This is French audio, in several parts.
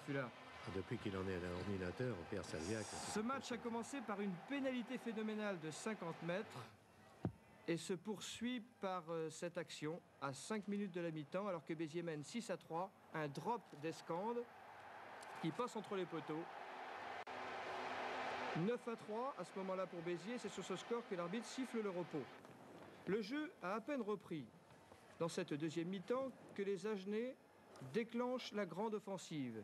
Fula? Depuis qu'il en est un ordinateur, Pierre Salviac. Ce match a commencé par une pénalité phénoménale de 50 mètres et se poursuit par cette action à 5 minutes de la mi-temps, alors que Béziers mène 6-3. Un drop d'Escande qui passe entre les poteaux. 9-3 à ce moment-là pour Béziers. C'est sur ce score que l'arbitre siffle le repos. Le jeu a à peine repris dans cette deuxième mi-temps que les Agenais déclenchent la grande offensive.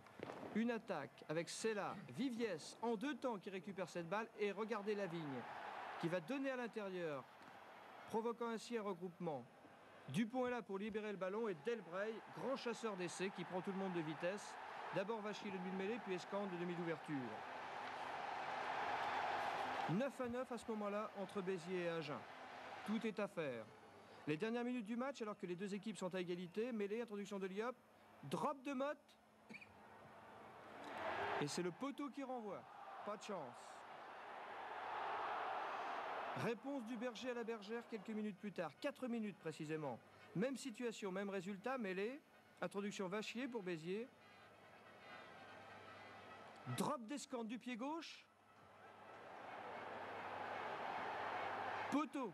Une attaque avec Sella, Viviès en deux temps qui récupère cette balle, et regardez Lavigne qui va donner à l'intérieur, provoquant ainsi un regroupement. Dupont est là pour libérer le ballon et Delbray, grand chasseur d'essai qui prend tout le monde de vitesse. D'abord Vachy le demi de mêlée, puis Escande le demi d'ouverture. 9-9 à ce moment-là entre Béziers et Agen. Tout est à faire. Les dernières minutes du match, alors que les deux équipes sont à égalité. Mêlée, introduction de Liop, drop de Motte. Et c'est le poteau qui renvoie. Pas de chance. Réponse du Berger à la Bergère quelques minutes plus tard. 4 minutes précisément. Même situation, même résultat. Mêlée, introduction Vachier pour Béziers. Drop d'Escande du pied gauche. Poteau.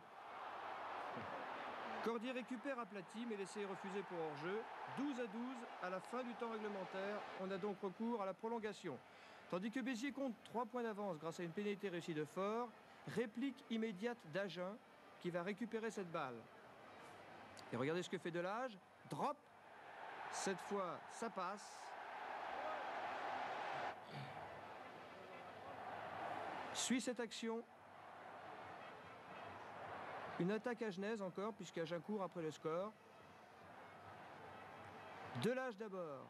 Cordier récupère aplati, mais l'essai est refusé pour hors-jeu. 12-12 à la fin du temps réglementaire. On a donc recours à la prolongation. Tandis que Béziers compte 3 points d'avance grâce à une pénalité réussie de Fort. Réplique immédiate d'Agen qui va récupérer cette balle. Et regardez ce que fait Delage. Drop. Cette fois, ça passe. Suit cette action. Une attaque agenaise encore, puisqu'Agen court après le score. Delage d'abord.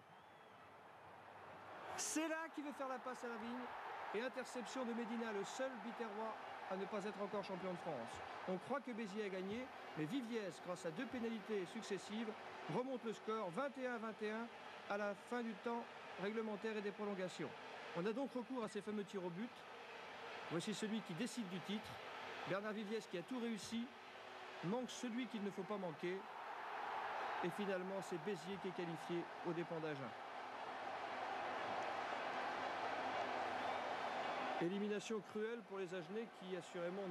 C'est là qui veut faire la passe à Lavigne. Et interception de Medina, le seul Biterrois à ne pas être encore champion de France. On croit que Béziers a gagné, mais Viviès, grâce à 2 pénalités successives, remonte le score 21-21 à la fin du temps réglementaire et des prolongations. On a donc recours à ces fameux tirs au but. Voici celui qui décide du titre. Bernard Viviès qui a tout réussi, manque celui qu'il ne faut pas manquer. Et finalement, c'est Béziers qui est qualifié aux dépens d'Agen. Élimination cruelle pour les Agenais qui, assurément,